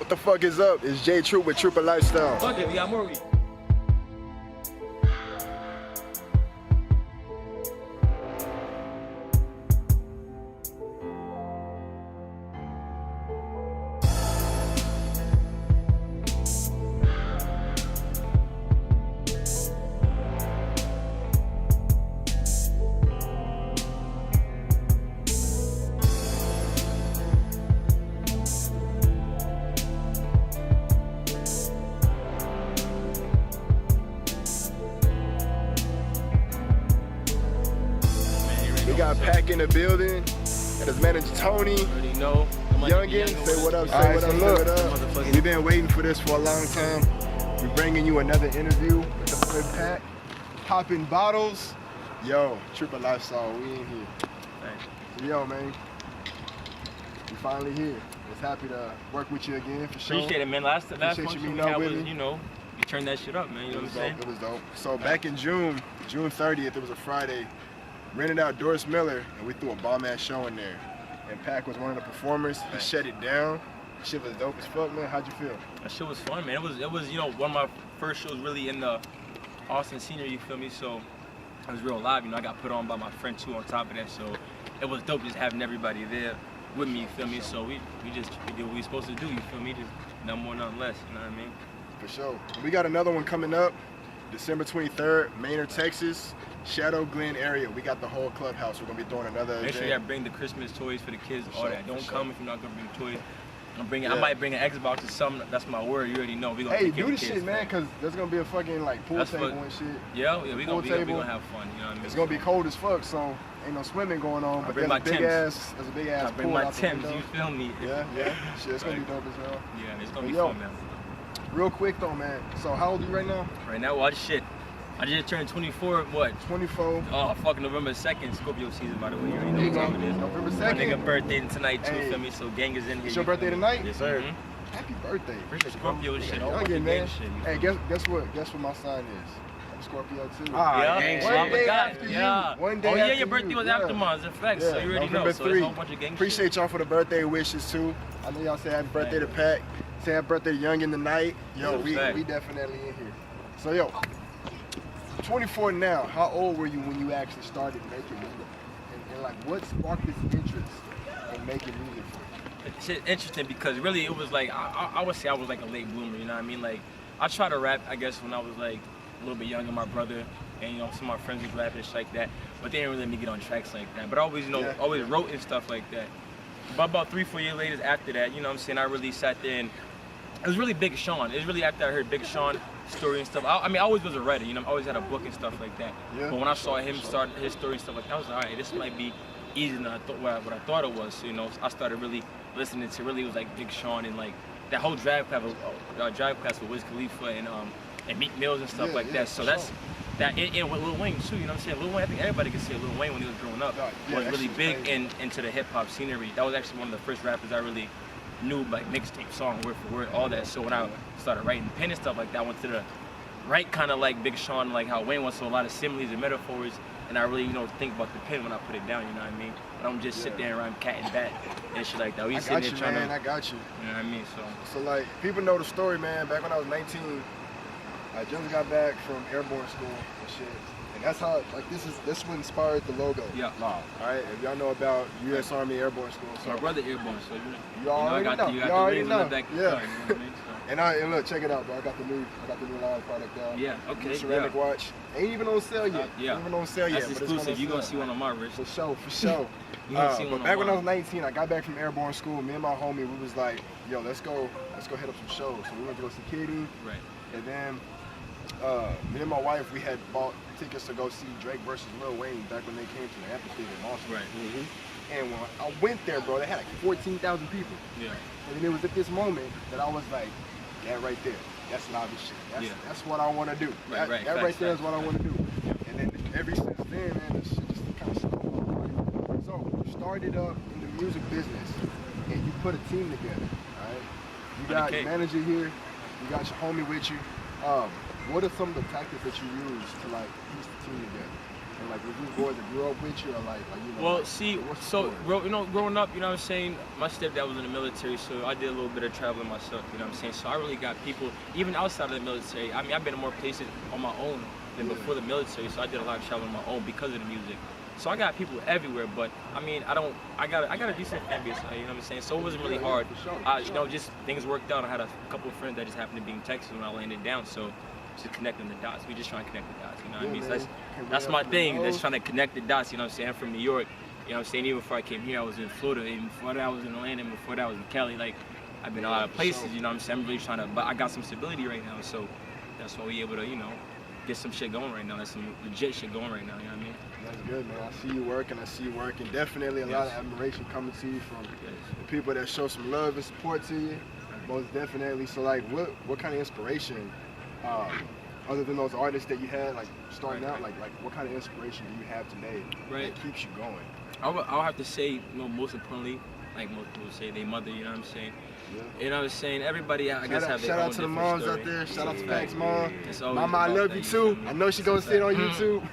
What the fuck is up? It's J Troop with Trooper Lifestyle. Fuck it, we got more. We got PAK in the building, and his manager Tony. Already know. Youngin, say what up, say what up, say what up. We've been waiting for this for a long time. We're bringing you another interview with the boy PAK. Popping bottles. Yo, Trooper Lifestyle, we in here. Thanks. So, yo, man, we finally here. Just happy to work with you again for sure. Appreciate it, man. Last function you we know, had with was, me. you know, you turned that shit up, man. You know what I'm saying? It was dope. So back in June 30th, it was a Friday, rented out Doris Miller, and we threw a bomb-ass show in there. And PAK was one of the performers. He shut it down. Shit was dope as fuck, man. How'd you feel? That shit was fun, man. It was, you know, one of my first shows really in the Austin scenery, you feel me? So it was real live, you know. I got put on by my friend too on top of that, so it was dope just having everybody there with me, you feel me? So we did what we supposed to do, you feel me? Just nothing more, nothing less, you know what I mean? For sure. We got another one coming up, December 23rd, Maynard, Texas, Shadow Glen area. We got the whole clubhouse. We're gonna be throwing another Make sure event. you bring the Christmas toys for the kids, For all sure, that. Don't for come sure. if you're not gonna bring toys. I Yeah. might bring an Xbox or something. That's my word. You already know. We gonna Hey, take care do of the kids, shit, man, because there's gonna be a fucking like pool That's table what- and shit. Yeah, we Pool gonna table. have fun. You know what I mean? It's gonna be cold as fuck, so ain't no swimming going on. But bring there's my Timbs. there's a big ass I bring pool my out the Timbs. window. You feel me? Yeah. Shit, it's gonna be dope as hell. Yeah, it's gonna But be yo, fun, man. Real quick though, man. So how old are you right now? Right now, watch shit. I just turned 24. What? 24. Oh, fucking November 2nd, Scorpio season, by the way. You already know There you what go. time it is. November My 2nd. nigga birthday tonight too, Hey. feel me? So gang is in here. It's your you feel birthday me? tonight? Yes, sir. Happy birthday. Scorpio shit. Yeah, All youngin, about the man. gang shit. you Hey, feel me? guess what my sign is? I'm Scorpio too. Yeah, gang One shit. day God, after you. yeah. One day Oh yeah, after your birthday you. was Yeah. after mine. It's a fact. So you already know. November So 3. it's a whole bunch of gang shit. Appreciate y'all for the birthday wishes too. I know y'all say happy birthday to PAK. Say happy birthday to Youngin tonight. Yo, That's a we fact. definitely in here. So yo, 24 now. How old were you when you actually started making music? And like, what sparked this interest in making music for you? It's interesting because really it was like I would say I was like a late bloomer, you know what I mean? Like I tried to rap, I guess, when I was like a little bit younger, my brother, and you know some of my friends was rapping and shit like that, but they didn't really let me get on tracks like that. But I always, you know, Yeah. always wrote and stuff like that. But about 3-4 years later after that, you know what I'm saying, I really sat there and it was really Big Sean. It was really after I heard Big Sean story and stuff. I mean, I always was a writer, you know, I always had a book and stuff like that. Yeah. But when I saw him start his story and stuff like that, I was like, all right, this might be easier than I thought what I thought it was. So, you know, I started really listening to really it was like Big Sean and like that whole drive class with Wiz Khalifa and Meek Mills and stuff Yeah, like yeah, that. So for that's sure. that and with Lil Wayne too. You know what I'm saying? Lil Wayne, I think everybody could say Lil Wayne when he was growing up Yeah, was that really shit's big crazy. into the hip hop scenery. That was actually one of the first rappers I really knew, like mixtape, song, word for word, all that. So when I started writing pen and stuff like that, I went to the right kind of like Big Sean, like how Wayne was, so a lot of similes and metaphors, and I really, you know, think about the pen when I put it down, you know what I mean? I don't just sit there and rhyme cat and bat and shit like that. We I sitting got there you, trying man. to, I got you. you know what I mean? So like, people know the story, man. Back when I was 19, I just got back from airborne school and shit. And that's how, like, this what inspired the logo. Yeah. All right, if y'all know about U.S. Army Airborne School. So my brother airborne, so you already know, I got know. you You got already the rings know. on the back of the Yeah. car, you know what I mean? So, And look, check it out, bro. I got the new line product out. yeah, okay, New ceramic yeah. watch. Ain't even on sale yet. Yeah. Ain't even on sale yet. That's but it's exclusive. on You're gonna sale. see one on my wrist. For sure, for sure. You gonna see one But on back when I was mine. 19, I got back from airborne school. Me and my homie, we was like, yo, let's go hit up some shows. So we went to go see Kitty, Right. and then me and my wife, we had bought tickets to go see Drake versus Lil Wayne back when they came to the amphitheater in Austin. Right. And when I went there, bro, they had like 14,000 people. Yeah. And then it was at this moment that I was like, that right there, that's live as shit. That's what I want to do. Right, right. That Facts, right there is facts, what I facts. want to do. And then ever since then, man, this shit just kind of snowballed. So you started up in the music business, and you put a team together, right? You got your 100K. manager here, you got your homie with you. What are some of the tactics that you use to like piece the team together? And like, was these boys that grew up with you, or like you know? Well, like, see, what's the so story? growing up, you know what I'm saying, my stepdad was in the military, so I did a little bit of traveling myself, you know what I'm saying. So I really got people, even outside of the military. I mean, I've been to more places on my own than before the military, so I did a lot of traveling on my own because of the music. So I got people everywhere, but I mean, I got a decent fan base, you know what I'm saying. So it wasn't really hard. You know, just things worked out. I had a couple of friends that just happened to be in Texas when I landed down, so just connecting the dots. We just trying to connect the dots, you know what I mean? So that's my thing. That's trying to connect the dots, you know what I'm saying. I'm from New York, you know what I'm saying. Even before I came here, I was in Florida. Even before that, I was in Atlanta. And before that, I was in Cali. Like, I've been a lot of places, you know what I'm saying. I'm really trying to, but I got some stability right now, so that's why we able to, you know, get some shit going right now. That's some legit shit going right now, you know what I mean? That's good, man. I see you working. Definitely a lot of admiration coming to you from the people that show some love and support to you. Most definitely. So, like, what kind of inspiration, other than those artists that you had, like, starting out, like what kind of inspiration do you have today that keeps you going? I'll have to say, you know, most importantly, like most people say, they mother, you know what I'm saying? Yeah. You know what I'm saying? Everybody, I guess, have their shout own out to the different moms story. out there. Shout out to PAK's mom. Mama, I love you too. I know she gonna see it on YouTube.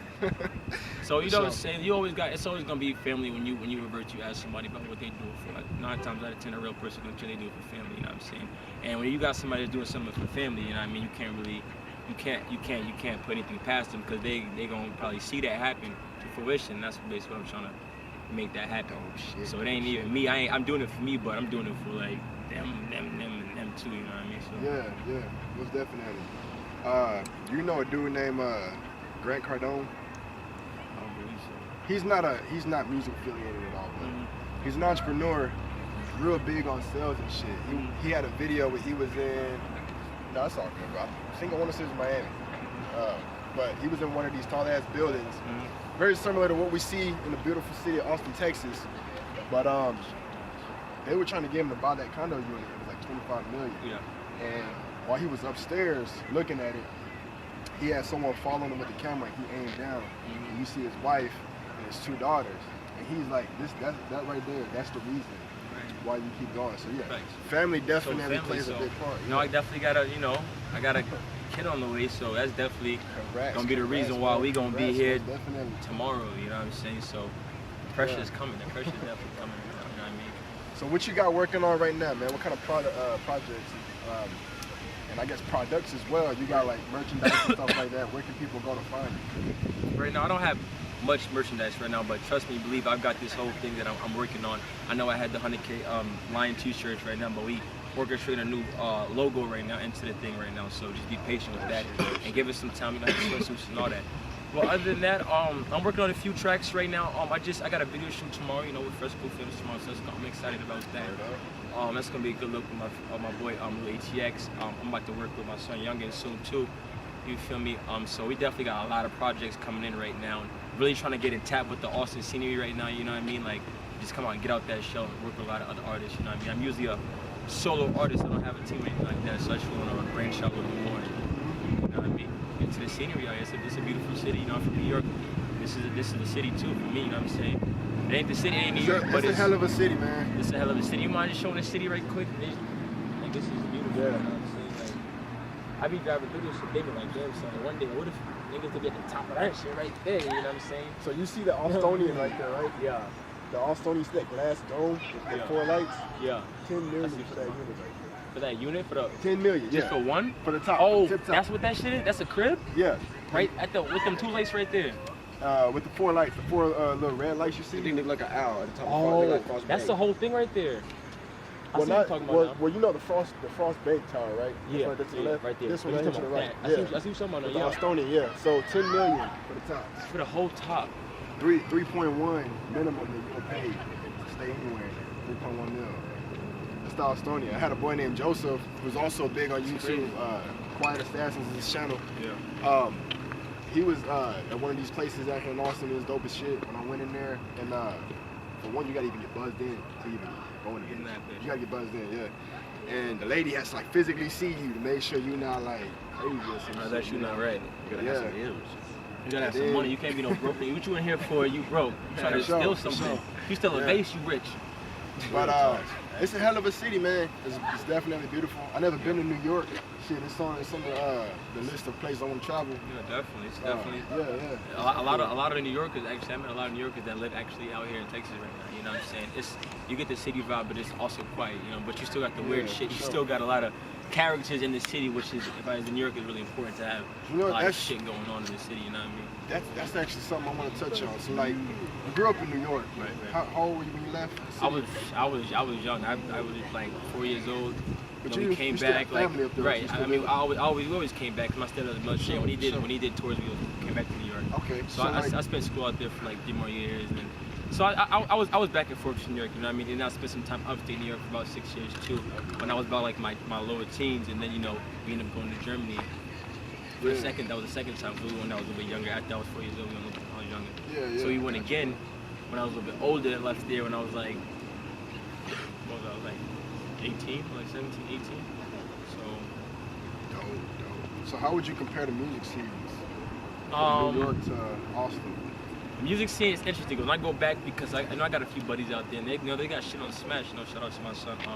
So you know what I'm saying? It's always gonna be family when you revert you ask somebody about what they do for. Like 9 times out of 10, a real person gonna tell they do it for family. You know what I'm saying? And when you got somebody that's doing something for family, you know what I mean? You can't put anything past them because they gonna probably see that happen to fruition. And that's basically what I'm trying to make that happen. Oh, shit. So it ain't even me. I'm doing it for me, but I'm doing it for like them too. You know what I mean? So. Yeah, most definitely. You know a dude named Grant Cardone? I don't believe so. He's not music affiliated at all, but he's an entrepreneur, real big on sales and shit. He had a video where he was in, no, it's all good, bro. I think I want to say it was Miami. But he was in one of these tall ass buildings, very similar to what we see in the beautiful city of Austin, Texas. But they were trying to get him to buy that condo unit. It was like $25 million. Yeah. And while he was upstairs looking at it, he had someone following him with the camera. He aimed down, and you see his wife and his 2 daughters, and he's like, that right there, that's the reason why you keep going. So yeah, family definitely plays a big part. You know, I definitely got a kid on the way, so that's definitely gonna be the reason why we gonna be here tomorrow. You know what I'm saying? So the pressure is coming. The pressure is definitely coming. You know what I mean? So what you got working on right now, man? What kind of projects? And I guess products as well. You got like merchandise and stuff like that. Where can people go to find you? Right now, I don't have much merchandise right now, but trust me, believe I've got this whole thing that I'm working on. I know I had the 100K Lion t-shirts right now, but we orchestrating a new logo right now into the thing right now. So just be patient with that and give us some time. You know, swimsuits and all that. Well, other than that, I'm working on a few tracks right now. I got a video shoot tomorrow, you know, with Fresh Cool Films tomorrow, so I'm excited about that. That's gonna be a good look with my boy Lil ATX. I'm about to work with my son Youngin soon too. You feel me? So we definitely got a lot of projects coming in right now. And really trying to get in tap with the Austin scenery right now. You know what I mean? Like just come out and get out that shell and work with a lot of other artists. You know what I mean? I'm usually a solo artist. I don't have a team or anything like that. So I just want to branch out a little more. You know what I mean? Into the scenery. It's a beautiful city. You know, I'm from New York. This is the city too for me. You know what I'm saying? It ain't the city, it ain't New York, but it's a hell of a city, man. It's a hell of a city. You mind just showing the city right quick? Like this is beautiful. Yeah. You know what I'm saying? Like, I be driving through this shit thinking like, damn son, one day what if niggas could get the top of that shit right there? You know what I'm saying? So you see the Austonian right there, right? Yeah. The Austonian, that glass dome with 4 lights. Yeah. 10 million for that unit right there. For that unit? For the 10 million, just for one? For the top. Oh, tip top. that's what that shit is? That's a crib? Yeah. Right at with them 2 lights right there. With the 4 lights, the 4 little red lights you see. They look like an owl at the top. Oh, that's the whole thing right there. I see what you're talking about now. Well, you know the Frost Bank Tower, right? Yeah, that's the left. right there. This one right here to the right. I see what you're talking about now. The Austonian, yeah. So 10 million for the top. For the whole top. 3.1 minimum that you will pay to stay anywhere. 3.1 mil. That's the Austonian. I had a boy named Joseph who's also big on YouTube. Quiet Assassins is his channel. Yeah. He was at one of these places out here in Austin. It was dope as shit when I went in there. And for one, you gotta even get buzzed in to even go in there. You gotta get buzzed in, yeah. And the lady has to like physically see you to make sure you're not like crazy or something. That you're not right. You gotta have some M's. You gotta have some money. You can't be no broke. What you in here for? You broke. You trying to steal something. You still a base, you rich. But It's a hell of a city, man. It's definitely beautiful. I never been to New York. Shit, it's on the list of places I want to travel. Yeah, definitely. It's definitely. Yeah. A lot of New Yorkers actually. I met a lot of New Yorkers that live actually out here in Texas right now. You know what I'm saying? You get the city vibe, but it's also quiet. You know, but you still got the weird shit. You still got a lot of characters in the city, which is, if I was in New York, is really important to have a lot of shit going on in the city. You know what I mean? That's actually something I want to touch on. So like, you grew up in New York. Right. How old were you when you left? I was young. I was like 4 years old. But we came back like right. I mean, we always came back. My stepdad was much shit. When he did tours, we came back to New York. Okay. So I spent school out there for like 3 more years, and so I was back and forth to New York. You know what I mean? And I spent some time upstate New York for about 6 years too. When I was about like my lower teens, and then we ended up going to Germany. For that was the second time. We went when I was a little bit younger. After I was 4 years old, we went when I was younger. Yeah. So we went again when I was a little bit older. And left there when I was like, 18, like 17, 18. So. Dope. So how would you compare the music scenes from New York to Austin? The music scene is interesting when I go back because I know I got a few buddies out there, and they got shit on Smash. Shout out to my son, Fleet.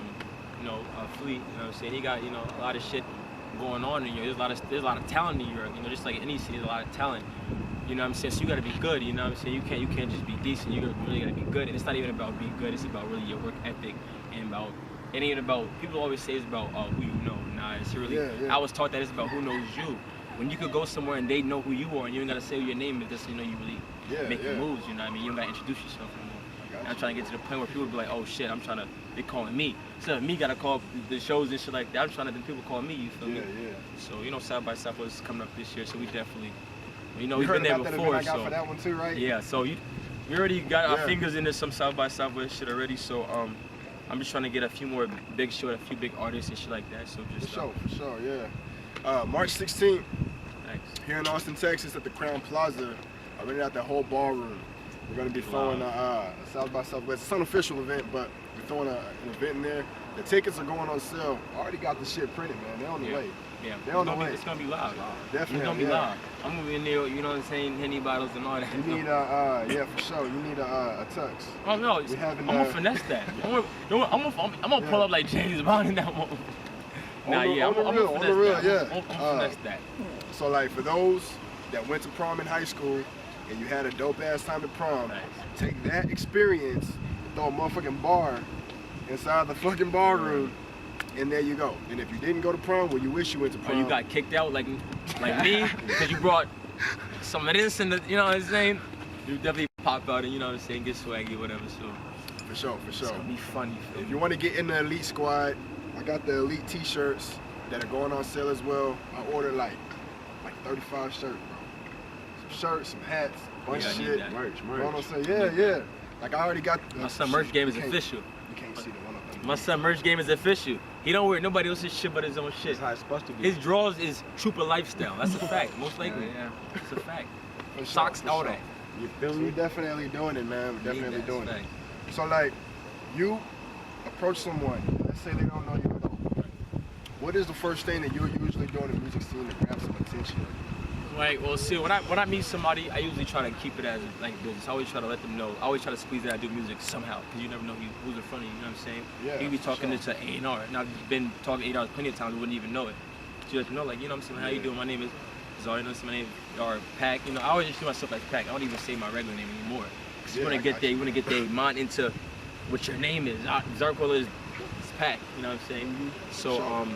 You know what I'm saying? He got a lot of shit going on in New York. There's a lot of talent in New York. Just like any city, there's a lot of talent. You know what I'm saying? So you gotta be good. You know what I'm saying? You can't just be decent. You really gotta be good. And it's not even about being good. It's about really your work ethic and it ain't about. People always say it's about who you know. Nah, it's really. I was taught that it's about who knows you. When you could go somewhere and they know who you are, and you ain't gotta say your name, it's just you really making moves. You know what I mean? You don't gotta introduce yourself anymore. And I'm trying to get to the point where people be like, oh shit, they calling me. Instead of me gotta call the shows and shit like that, I'm trying to then people call me, you feel me? So, South by Southwest is coming up this year, so we definitely, we've been there before. I got for that one too, right? Yeah, so we already got our fingers into some South by Southwest shit already, so I'm just trying to get a few more big shows, a few big artists and shit like that, so just... For sure, yeah. March 16th, here in Austin, Texas at the Crown Plaza, I rented out the whole ballroom. We're going to be throwing a South by Southwest. It's an unofficial event, but we're throwing an event in there. The tickets are going on sale. I already got the shit printed, man. They're on the way. Yeah, they're on the way. It's going to be loud. Definitely. It's going to be loud. I'm going to be in there, you know what I'm saying, Henny bottles and all that. You need for sure. You need a tux. Oh, no. I'm going to finesse that. I'm going to pull up like James Bond in that moment. On the real, yeah. I'm going to finesse that. So, like, for those that went to prom in high school, and you had a dope-ass time at prom, take that experience, throw a motherfucking bar inside the fucking barroom, and there you go. And if you didn't go to prom, well, you wish you went to prom. Or you got kicked out like me, because you brought some of this and you know what I'm saying? You definitely pop out and, you know what I'm saying, get swaggy, whatever, so. For sure. It's gonna be funny. If you want to get in the Elite Squad, I got the Elite t-shirts that are going on sale as well. I ordered like 35 shirts, bro. Shirts, some hats, bunch of shit. Merch. Going on sale. Yeah. Like I already got. My son merch game is official. You can't see the one up there. My son merch game is official. He don't wear nobody else's shit but his own shit. That's how it's supposed to be. His drawers is trooper lifestyle. That's a fact. Most likely. Yeah. It's a fact. Socks, all that. You feel me? We're definitely doing it, man. We're definitely doing it. So like, you approach someone. Let's say they don't know you at all. What is the first thing that you're usually doing in the music scene to grab some attention? Right, well, see, when I meet somebody, I usually try to keep it as like business. I always try to let them know. I always try to squeeze that I do music somehow, because you never know who's in front of you. You know what I'm saying? Yeah. You could be talking to A&R, and I've been talking to A&R plenty of times. We wouldn't even know it. So you have to know, like, you know what I'm saying? How you doing? My name is Zari. You know, my name or PAK. You know, I always just do myself as PAK. I don't even say my regular name anymore. Because you want to get their mind into what your name is. Zarko is PAK. You know what I'm saying? So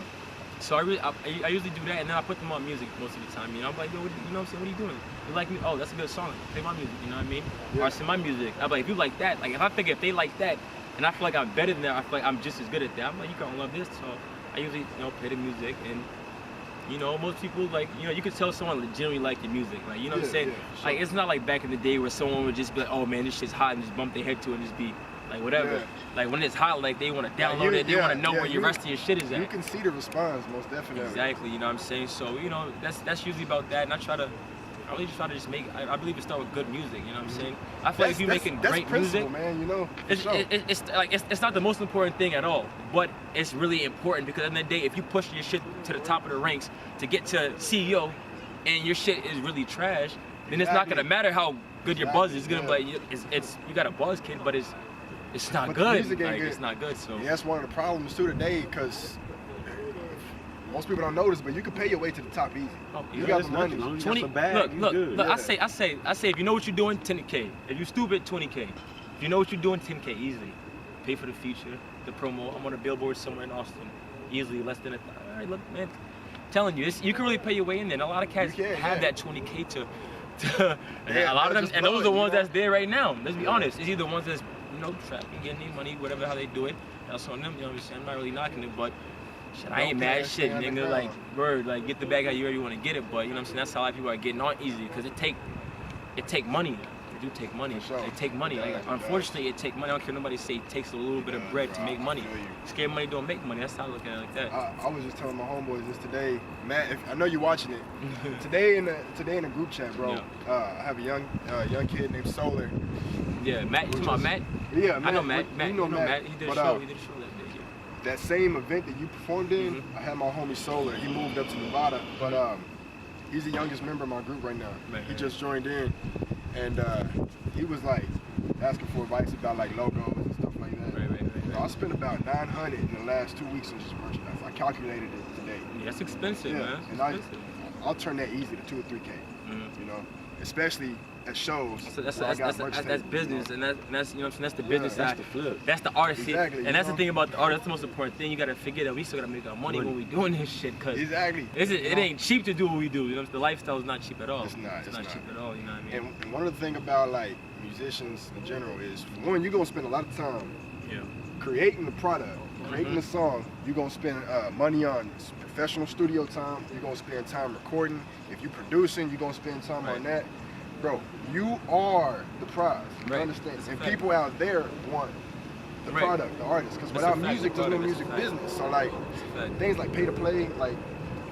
So I usually do that, and then I put them on music most of the time. You know, I'm like, yo, you know what I'm saying? What are you doing? You like me? Oh, that's a good song. Play my music. You know what I mean? Or I sing my music. I'm like, if you like that, like if they like that, and I feel like I'm better than that, I feel like I'm just as good at that. I'm like, you gonna love this. So I usually play the music, and most people like you could tell someone legitimately like your music. Like you know what I'm saying? Yeah, sure. Like it's not like back in the day where someone would just be like, oh man, this shit's hot, and just bump their head to it and just be like whatever. Yeah. Like when it's hot, like they want to download it, they want to know where your rest of your shit is at. You can see the response, most definitely. Exactly, you know what I'm saying? So, that's usually about that, and I really just try to just make, I believe it start with good music, you know what I'm saying? I feel like if you're making great music, man, it's not the most important thing at all, but it's really important because at the end of the day, if you push your shit to the top of the ranks to get to CEO, and your shit is really trash, then it's not gonna matter how good your buzz is. It's gonna be like, you got a buzz, kid, but it's it's not But the good. music ain't Like, good. it's not good. So Yeah, that's one of the problems too today, because most people don't notice, but you can pay your way to the top easy. Oh, You yeah, got that's the money. nothing, long as you 20. got some bag, Look, you look, good. look. Yeah. I say, if you know what you're doing, 10K. If you stupid, 20K. If you know what you're doing, 10K easily. Pay for the feature, the promo. I'm on a billboard somewhere in Austin, easily less than a. All right, look, man. Telling you, you can really pay your way in there. And a lot of cats You can, have yeah. that 20K to and Yeah, a lot of them, just and blow those are it, the you ones know? that's there right now. Let's be Yeah. honest. It's either the ones that's trapping, getting their money, whatever how they do it. That's on them. You know what I'm saying? I'm not really knocking it, but shit, I ain't Don't mad. cash Shit, in nigga. the Like ground. word, like get the bag how you already want to get it. But you know what I'm saying? That's how a lot of people are getting on easy because it take money. It do take money. For sure. It take money. It Like, does, it unfortunately, it take money. I don't care what nobody say. It takes a little bit of does, bread to bro. make I money. feel you. Scared money don't make money. That's how I look at it like that. I was just telling my homeboys this today, Matt. I know you're watching it. today in the group chat, bro. Yeah. I have a young kid named Solar. Yeah, Matt. You talking about Matt? Yeah, I know Matt. You Matt. know You know Matt. Matt. He did a But, show. He did a show that day. Yeah. that same event that you performed in, I had my homie Solar. He moved up to Nevada, but he's the youngest member of my group right now. Right, He right. just joined in, and he was like asking for advice about like logos and stuff like that. Right. So I spent about $900 in the last 2 weeks on just merchandise. I calculated it today. Yeah, that's expensive, Yeah, man. and It's expensive. I'll turn that easy to 2 or 3K. Mhm. You know, especially at shows. So that's where I got merch that's tables, business, you know. and that's you know what I'm saying. That's the Yeah, business That's side. the flip. That's the artist, Exactly, and you that's know? the thing about the art. That's the most important thing. You gotta forget that we still gotta make our money Money. when we doing this shit, cause Exactly. it You know? ain't cheap to do what we do. You know, the lifestyle is not cheap at all. It's not, It's it's not not. cheap at all. You know what I mean? And one of the things about like musicians in general is, one, you're gonna spend a lot of time Yeah. creating the product, creating the song. You're gonna spend money on professional studio time. You're gonna spend time recording. If you're producing, you're gonna spend time Right. on that. Bro, you are the prize. You Right. understand? That's a And fact. people out there want the Right. product, the artist. Because That's a without fact. music, there's no That's a music fact. business. So like It's a fact. things like pay to play, like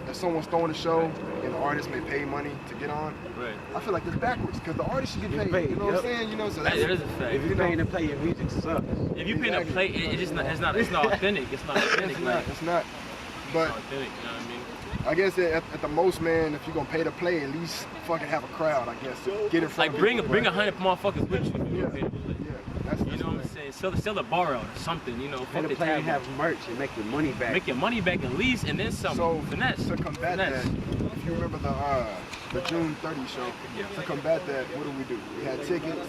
if someone's throwing a show and the artist may pay money to get on, Right. I feel like that's backwards because the artist should get Get paid. paid, You know what I'm yep. saying? You know, so That that's is a fact. If you're You know- paying to play, your music sucks. If you paying to Exactly. play, it's not authentic. It's not authentic. it's Like, not. It's not. it's But not authentic. You know what I mean? I guess at the most, man, if you're gonna pay to play, at least fucking have a crowd. I guess to get in front Like of bring people, 100 motherfuckers with you. If Yeah. you're paying to play. Yeah, that's You know what I'm saying? Sell the bar out or something. You know, Pay fuck to the play and tab. have merch and make your money back. Make your money back at least, and then some So finesse. to combat Finesse. that, if you remember the June 30 show, Yeah. to combat that, what do? We had tickets,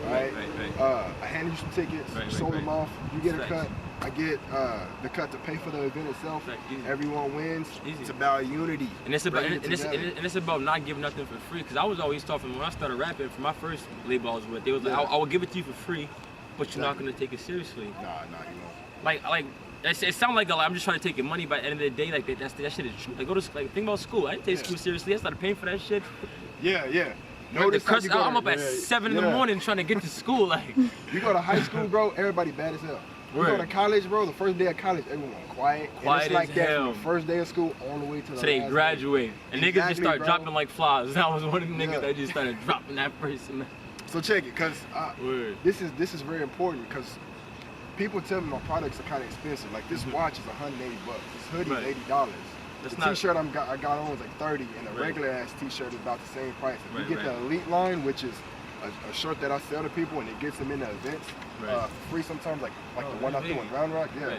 right? Right. I handed you some tickets, Right, sold right. them off. You get a Facts. cut. I get the cut to pay for the event itself. Facts, easy. Everyone wins. Easy. It's about unity. And it's about Bringing it and it's, together. and it's about not giving nothing for free. Cause I was always taught from when I started rapping, for my first label I was with, they was like, Yeah. I will give it to you for free, but you're not Exactly. gonna take it seriously. Nah, you know. Like it sounds like I'm just trying to take your money, but at the end of the day, like that shit is true. Like go to like think about school. I didn't take Yeah. school seriously. I started paying for that shit. Yeah. Notice how you go I'm to- up at yeah, 7 in the yeah. morning trying to get to school. Like You go to high school, bro, everybody bad as hell. You go Word. to college, bro, the first day of college, everyone quiet. Quiet and it's like as that hell. from the first day of school all the way to the so they last graduate, and niggas just Exactly, start bro. dropping like flies. I was one of the niggas Yeah. that just started dropping that first semester. day. So check it, cause Word. this is very important, cause people tell me my products are kind of expensive. Like this watch is $180. This hoodie Right. is $80. That's The not- t-shirt I got on was like 30, and a Right. regular ass t-shirt is about the same price. If Right, you get right. the elite line, which is a shirt that I sell to people, and it gets them in the events Right. for free sometimes, like Oh, the one I really? threw in Round Rock. Yeah. Right.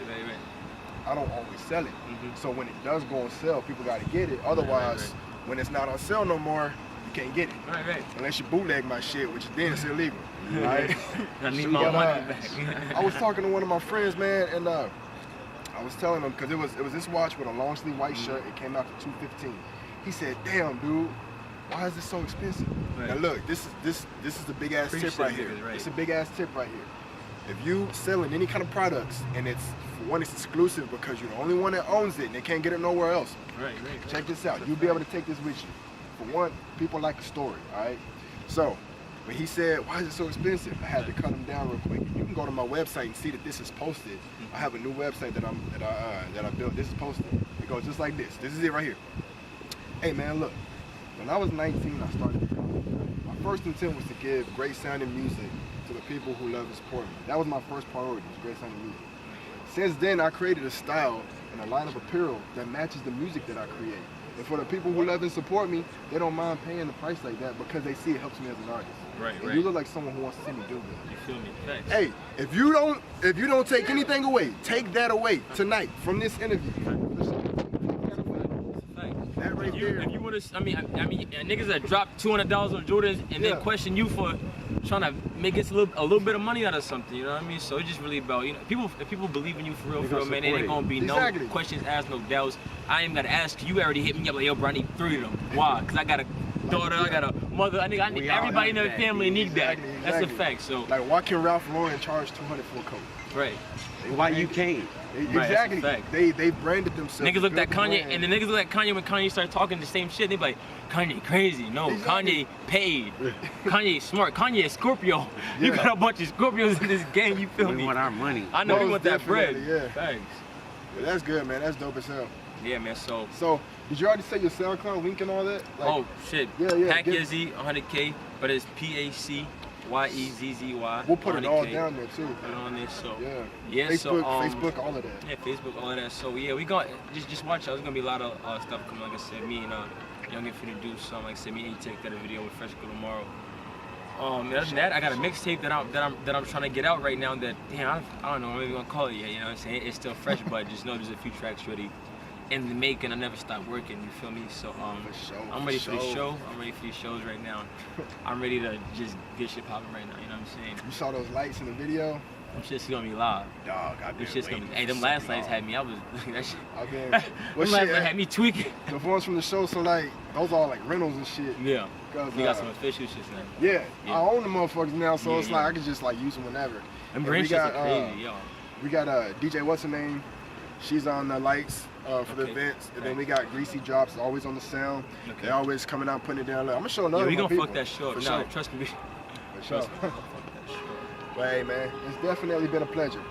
I don't always sell it. Mhm. So when it does go on sale, people got to get it. Otherwise, when it's not on sale no more, you can't get it. Right. Unless you bootleg my shit, which then it's illegal. Right? I need So, my but, money back. I was talking to one of my friends, man, and I was telling him, because it was this watch with a long sleeve white shirt. It came out to $215. He said, "Damn, dude, why is this so expensive?" Right. Now look, this is the big ass tip Appreciate right here. niggas, right. It's a big ass tip right here. If you selling any kind of products and it's, for one, it's exclusive because you're the only one that owns it and they can't get it nowhere else. Right. Check this out. You'll be able to take this with you. For one, people like a story, all right? So, when he said, "Why is it so expensive?" I had to cut him down real quick. You can go to my website and see that this is posted. I have a new website that I built. This is posted. It goes just like this. This is it right here. Hey man, look. When I was 19, I started to come. My first intent was to give great sounding music to the people who love and support me. That was my first priority, was great sounding music. Since then, I created a style and a line of apparel that matches the music that I create. And for the people who love and support me, they don't mind paying the price like that because they see it helps me as an artist. Right, And right. you look like someone who wants to see me do good. You feel me? Thanks. Hey, if you don't take anything away, take that away tonight from this interview. That right there. If you would have, I mean, niggas that drop $200 on Jordans and then question you for trying to make us a little bit of money out of something, you know what I mean? So it's just really about, if people believe in you for real, man, it ain't gonna be no questions asked, no doubts. I ain't gotta ask you. Already hit me up like, yo, bro, I need 3 of them. Why? Cause I got a daughter, I got a mother. I need everybody in their family needs that. That's a fact. So like, why can Ralph Lauren charge $200 for a coat? Right. Why you can't? Exactly. They branded themselves. Niggas looked at Kanye, and the niggas looked at Kanye when Kanye started talking the same shit. They be like, Kanye crazy. No, Kanye paid. Kanye smart. Kanye is Scorpio. You got a bunch of Scorpios in this game. You feel me? We want our money. I know we want that bread. Yeah. Thanks. Yeah, that's good, man. That's dope as hell. Yeah, man. So did you already say your SoundCloud link and all that? Like, oh shit. Yeah. PAK 100K, but it's PAKYEZZY. We'll put it 100K. all down there too. Put it on there. So yeah. Facebook, Facebook, all of that. Yeah, Facebook, all of that. So yeah, we got just watch out. There's gonna be a lot of stuff coming. Like I said, me and Young and finna do something. Like I said, me and take that video with Fresh Girl tomorrow. Other than that, I got a mixtape that I'm trying to get out right now. That damn, I don't know what I'm gonna call it yet. You know what I'm saying? It's still fresh, but just know there's a few tracks ready in the making. I never stopped working. You feel me? So I'm ready for the show. I'm ready for these shows right now. I'm ready to just get shit popping right now. You know what I'm saying? You saw those lights in the video? Them shit's gonna be live. Dog, I've been waiting. Hey, them last nights had me. I was that shit. I've been. Them last nights had me tweaking. The ones from the show, so like those are like rentals and shit. Yeah. We got uh, some official shit now. Yeah, I own the motherfuckers now, so it's like I can just like use them whenever. And brand shit's crazy, yo. We got DJ what's her name? She's on the lights for the events, and then we got Greasy Drops, always on the sound. Okay. They always coming out putting it down. Look, I'm gonna show another. Yeah, we gonna people. fuck that show up. For Nah, sure. trust me. For sure. Trust me. Fuck that show up. But hey, man, it's definitely been a pleasure.